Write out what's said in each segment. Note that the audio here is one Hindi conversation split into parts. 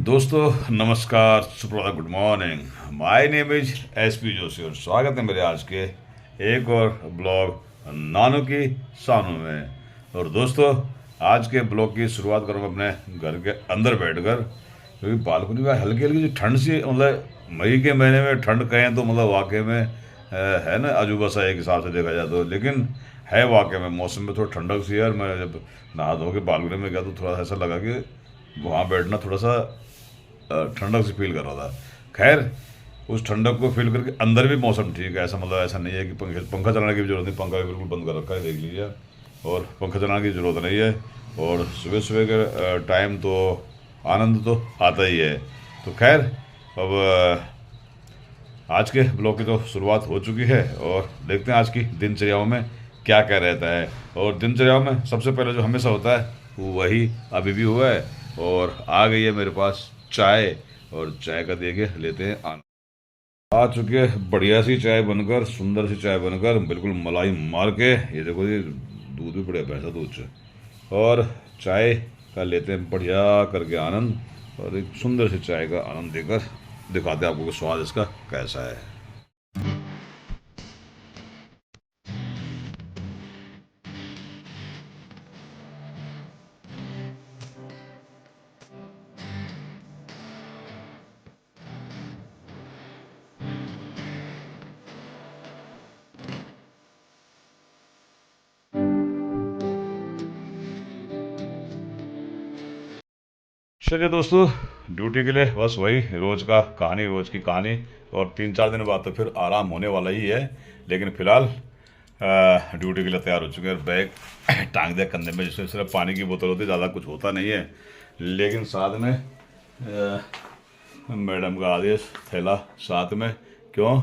दोस्तों नमस्कार, सुप्रभात, good morning. My name is SP Joshi और स्वागत है मेरे आज के एक और ब्लॉग नानू की सानू में। और दोस्तों, आज के ब्लॉग की शुरुआत करूँगा अपने घर के अंदर बैठकर, क्योंकि बालकनी में हल्की हल्की जो ठंड सी, मतलब मई के महीने में ठंड कहें तो मतलब वाकई में है ना, अजूबा सा एक हिसाब से देखा जाए तो। लेकिन है वाकई में मौसम में थोड़ा ठंडक सी है। और मैं जब नहा धो के बालकनी में गया तो थोड़ा ऐसा लगा कि वहाँ बैठना थोड़ा सा ठंडक से फील कर रहा था। खैर, उस ठंडक को फील करके अंदर भी मौसम ठीक है, ऐसा मतलब ऐसा नहीं है कि पंखा चलाने की भी जरूरत नहीं। पंखा भी बिल्कुल बंद कर रखा है, देख लीजिए। और पंखा चलाने की ज़रूरत नहीं है। और सुबह सुबह के टाइम तो आनंद तो आता ही है। तो खैर, अब आज के ब्लॉग की तो शुरुआत हो चुकी है और देखते हैं आज की दिनचर्याओं में क्या क्या रहता है। और दिनचर्याओं में सबसे पहले जो हमेशा होता है वो वही अभी भी हुआ है। और आ गई है मेरे पास चाय, और चाय का देखिए लेते हैं आनंद। आ चुकी है बढ़िया सी चाय बनकर, सुंदर सी चाय बनकर, बिल्कुल मलाई मार के। ये देखो जी, दूध भी बढ़िया, भैंसा दूध से। और चाय का लेते हैं बढ़िया करके आनंद, और एक सुंदर सी चाय का आनंद देकर दिखाते हैं आपको कि स्वाद इसका कैसा है। चलिए दोस्तों, ड्यूटी के लिए बस वही रोज का कहानी, रोज की कहानी। और 3-4 दिन बाद तो फिर आराम होने वाला ही है। लेकिन फिलहाल ड्यूटी के लिए तैयार हो चुके हैं। बैग टांग दिया कंधे में, जिसमें सिर्फ पानी की बोतल होती है, ज़्यादा कुछ होता नहीं है। लेकिन साथ में मैडम का आदेश, थैला साथ में। क्यों?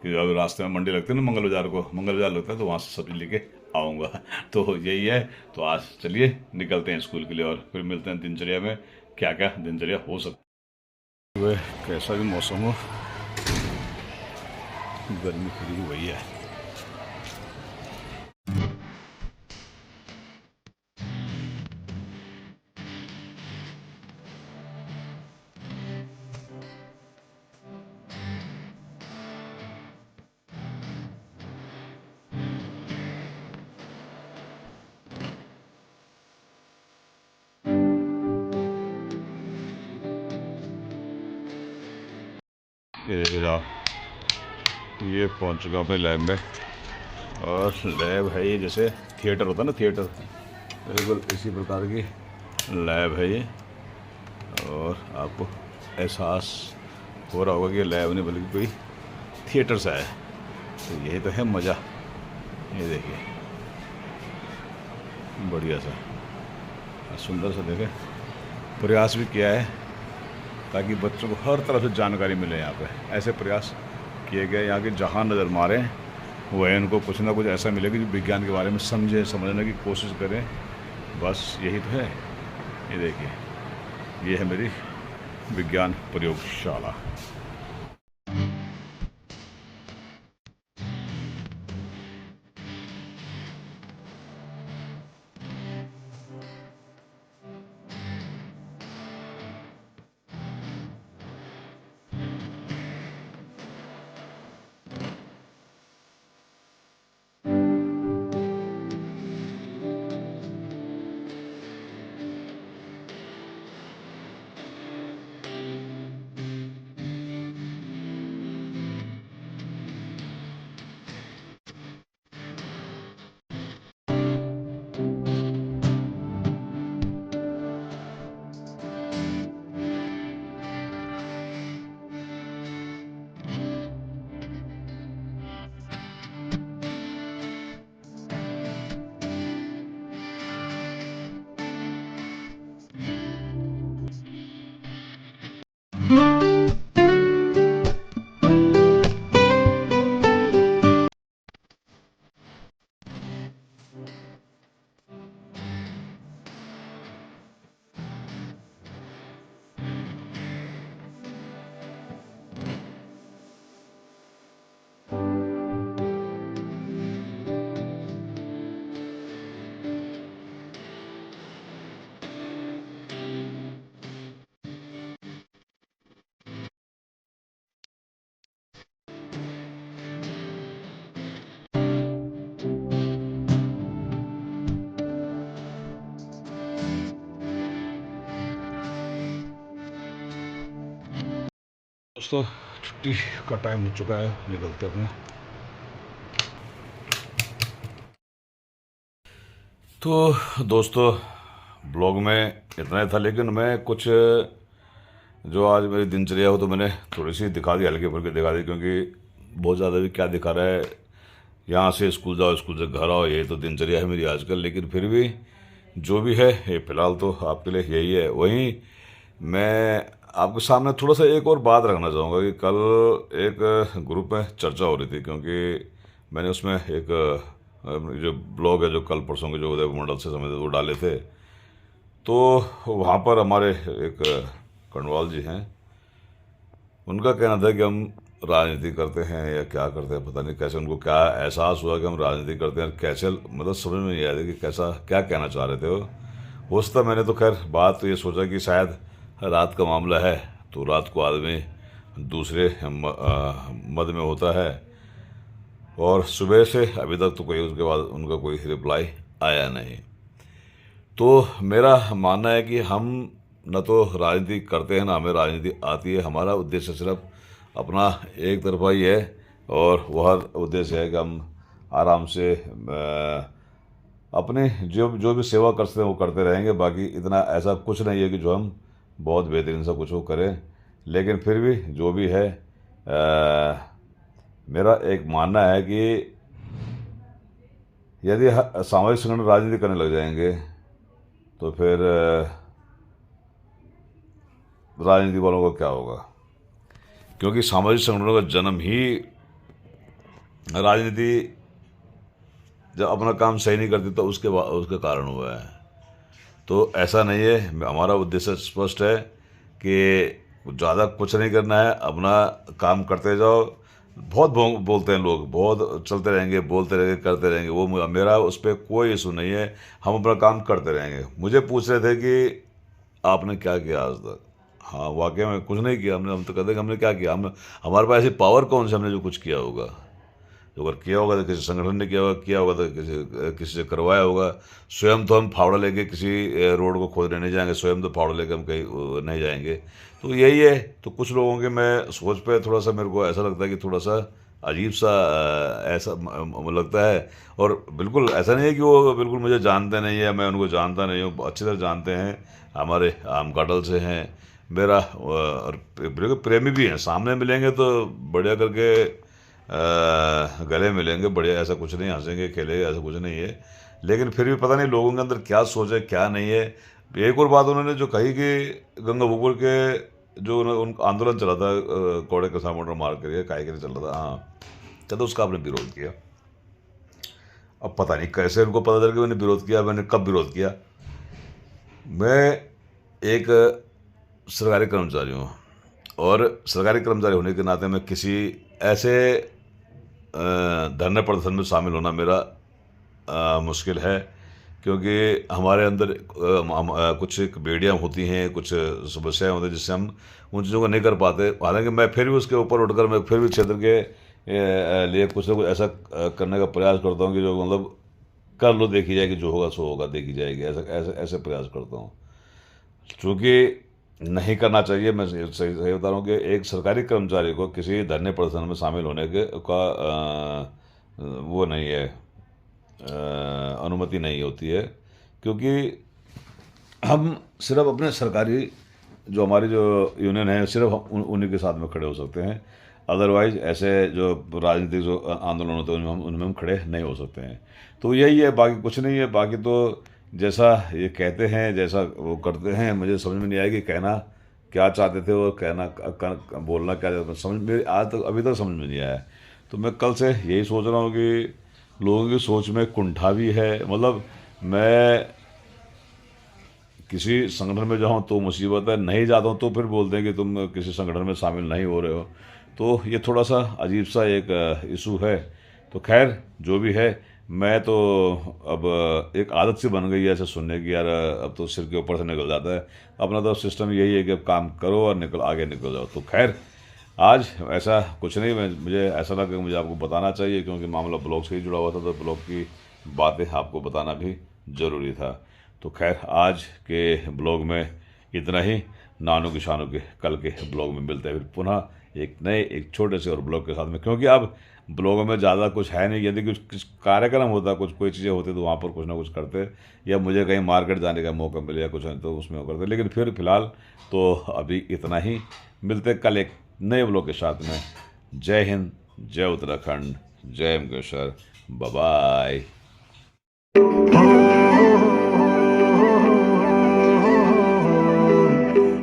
कि अब रास्ते में मंडी लगती है ना, मंगल बाजार को, मंगल बाजार लगता है, तो वहाँ से सब्जी लेके आऊँगा। तो यही है। तो आज चलिए निकलते हैं स्कूल के लिए, और फिर मिलते हैं दिनचर्या में, क्या क्या दिनचर्या हो सकती है। वह कैसा भी मौसम हो, गर्मी खुली वही है। ये देखिए साहब, ये पहुंच चुका अपने लैब में। और लैब है ये, जैसे थिएटर होता है ना, थिएटर, बिल्कुल इसी प्रकार की लैब है ये। और आपको एहसास हो रहा होगा कि लैब नहीं बल्कि कोई थिएटर सा है। तो यही तो है मज़ा। ये देखिए, बढ़िया सा, सुंदर सा देखे। प्रयास भी किया है ताकि बच्चों को हर तरफ से जानकारी मिले। यहाँ पे ऐसे प्रयास किए गए, यहाँ के जहाँ नज़र मारें वो है, इनको कुछ ना कुछ ऐसा मिले कि जो विज्ञान के बारे में समझे, समझने की कोशिश करें। बस यही तो है। ये देखिए, ये है मेरी विज्ञान प्रयोगशाला। दोस्तों छुट्टी का टाइम हो चुका है, निकलते अपने। तो दोस्तों ब्लॉग में इतना ही था, लेकिन मैं कुछ जो आज मेरी दिनचर्या हो तो मैंने थोड़ी सी दिखा दी, हल्के फुल्के दिखा दी, क्योंकि बहुत ज़्यादा भी क्या दिखा रहा है। यहाँ से स्कूल जाओ, स्कूल से घर आओ, यही तो दिनचर्या है मेरी आजकल। लेकिन फिर भी जो भी है ये फ़िलहाल तो आपके लिए यही है। वहीं मैं आपके सामने थोड़ा सा एक और बात रखना चाहूँगा कि कल एक ग्रुप में चर्चा हो रही थी, क्योंकि मैंने उसमें एक जो ब्लॉग है जो कल परसों के जो उदय मंडल से संबंधित वो डाले थे, तो वहाँ पर हमारे एक कर्णवाल जी हैं, उनका कहना था कि हम राजनीति करते हैं या क्या करते हैं, पता नहीं कैसे उनको क्या एहसास हुआ कि हम राजनीति करते हैं, कैसे मतलब समझ में नहीं आया था कि कैसा क्या कहना चाह रहे थे वो। हो सकता मैंने तो खैर बात तो ये सोचा कि शायद रात का मामला है, तो रात को आदमी दूसरे मद में होता है, और सुबह से अभी तक तो कोई उसके बाद उनका कोई रिप्लाई आया नहीं। तो मेरा मानना है कि हम न तो राजनीति करते हैं ना हमें राजनीति आती है। हमारा उद्देश्य सिर्फ अपना एक तरफा ही है, और वह उद्देश्य है कि हम आराम से अपने जो जो भी सेवा करते हैं वो करते रहेंगे। बाकी इतना ऐसा कुछ नहीं है कि जो हम बहुत बेहतरीन सा कुछ वो करें। लेकिन फिर भी जो भी है मेरा एक मानना है कि यदि सामाजिक संगठन राजनीति करने लग जाएंगे तो फिर राजनीति वालों का क्या होगा, क्योंकि सामाजिक संगठनों का जन्म ही राजनीति जब अपना काम सही नहीं करती तो उसके कारण हुआ है। तो ऐसा नहीं है, हमारा उद्देश्य स्पष्ट है कि ज़्यादा कुछ नहीं करना है, अपना काम करते जाओ। बहुत बोलते हैं लोग, बहुत चलते रहेंगे, बोलते रहेंगे, करते रहेंगे, वो मेरा उस पर कोई इशू नहीं है। हम अपना काम करते रहेंगे। मुझे पूछ रहे थे कि आपने क्या किया आज तक। हाँ वाकई में कुछ नहीं किया हमने। हम तो कहते हैं कि हमने क्या किया, हम हमारे पास ऐसी पावर कौन सी हमने जो कुछ किया होगा। तो अगर किया होगा तो किसी संगठन ने किया होगा तो किसी से करवाया होगा। स्वयं तो हम फावड़ा लेके किसी रोड को खोदने नहीं जाएंगे, स्वयं तो फावड़ा लेके हम कहीं नहीं जाएंगे। तो यही है। तो कुछ लोगों के मैं सोच पे थोड़ा सा मेरे को ऐसा लगता है कि थोड़ा सा अजीब सा ऐसा लगता है। और बिल्कुल ऐसा नहीं है कि वो बिल्कुल मुझे जानते नहीं है, मैं उनको जानता नहीं हूँ, अच्छी तरह जानते हैं। हमारे आम काटल से हैं, मेरा बिल्कुल प्रेमी भी हैं। सामने मिलेंगे तो बढ़िया करके गले मिलेंगे, बढ़िया, ऐसा कुछ नहीं, हंसेंगे खेलेंगे, ऐसा कुछ नहीं है। लेकिन फिर भी पता नहीं लोगों के अंदर क्या सोच है क्या नहीं है। एक और बात उन्होंने जो कही कि गंगा बबूर के जो उनका आंदोलन चला था, कौड़े का सामोटर मार करके काय के लिए चल रहा था, हाँ, तो उसका आपने विरोध किया। अब पता नहीं कैसे उनको पता चल कि मैंने विरोध किया, मैंने कब विरोध किया। मैं एक सरकारी कर्मचारी हूँ, और सरकारी कर्मचारी होने के नाते मैं किसी ऐसे धरने प्रदर्शन में शामिल होना मेरा मुश्किल है, क्योंकि हमारे अंदर कुछ एक बेड़ियाँ होती हैं, कुछ समस्याएं होती हैं जिससे हम उन चीज़ों को नहीं कर पाते। हालांकि मैं फिर भी उसके ऊपर उठकर मैं फिर भी क्षेत्र के लिए कुछ ना कुछ ऐसा करने का प्रयास करता हूँ कि जो मतलब कर लो, देखी जाएगी, जो होगा सो होगा, देखी जाएगी, ऐसा ऐसे ऐसे प्रयास करता हूँ। चूँकि नहीं करना चाहिए, मैं सही सही बता रहा हूँ कि एक सरकारी कर्मचारी को किसी धरने प्रदर्शन में शामिल होने के का वो नहीं है, अनुमति नहीं होती है। क्योंकि हम सिर्फ अपने सरकारी जो हमारी जो यूनियन है सिर्फ उन्हीं के साथ में खड़े हो सकते हैं। अदरवाइज ऐसे जो राजनीतिक जो आंदोलन होते हैं उनमें हम खड़े नहीं हो सकते हैं। तो यही है, बाकी कुछ नहीं है। बाकी तो जैसा ये कहते हैं, जैसा वो करते हैं, मुझे समझ में नहीं आया कि कहना क्या चाहते थे और बोलना क्या चाहते थे। समझ मेरे आज तक अभी तक समझ में नहीं आया। तो मैं कल से यही सोच रहा हूँ कि लोगों की सोच में कुंठा भी है। मतलब मैं किसी संगठन में जाऊँ तो मुसीबत है, नहीं जाता हूँ तो फिर बोलते हैं कि तुम किसी संगठन में शामिल नहीं हो रहे हो। तो ये थोड़ा सा अजीब सा एक इशू है। तो खैर जो भी है, मैं तो अब एक आदत सी बन गई है ऐसे सुनने की, यार अब तो सिर के ऊपर से निकल जाता है। अपना तो सिस्टम यही है कि अब काम करो और आगे निकल जाओ। तो खैर आज ऐसा कुछ नहीं, मुझे ऐसा लगा कि मुझे आपको बताना चाहिए, क्योंकि मामला ब्लॉग से ही जुड़ा हुआ था, तो ब्लॉग की बातें आपको बताना भी ज़रूरी था। तो खैर आज के ब्लॉग में इतना ही। नानू की शानू के कल के ब्लॉग में मिलते हैं फिर पुनः एक नए एक छोटे से और ब्लॉग के साथ में, क्योंकि अब ब्लॉगों में ज़्यादा कुछ है नहीं। यदि कुछ कार्यक्रम होता, कुछ कोई चीज़ें होती तो वहाँ पर कुछ ना कुछ करते, या मुझे कहीं मार्केट जाने का मौका मिले या कुछ है तो उसमें वो करते, लेकिन फिर फिलहाल तो अभी इतना ही। मिलते कल एक नए ब्लॉग के साथ में। जय हिंद, जय उत्तराखंड, जय मुकेश्वर, बाय बाय।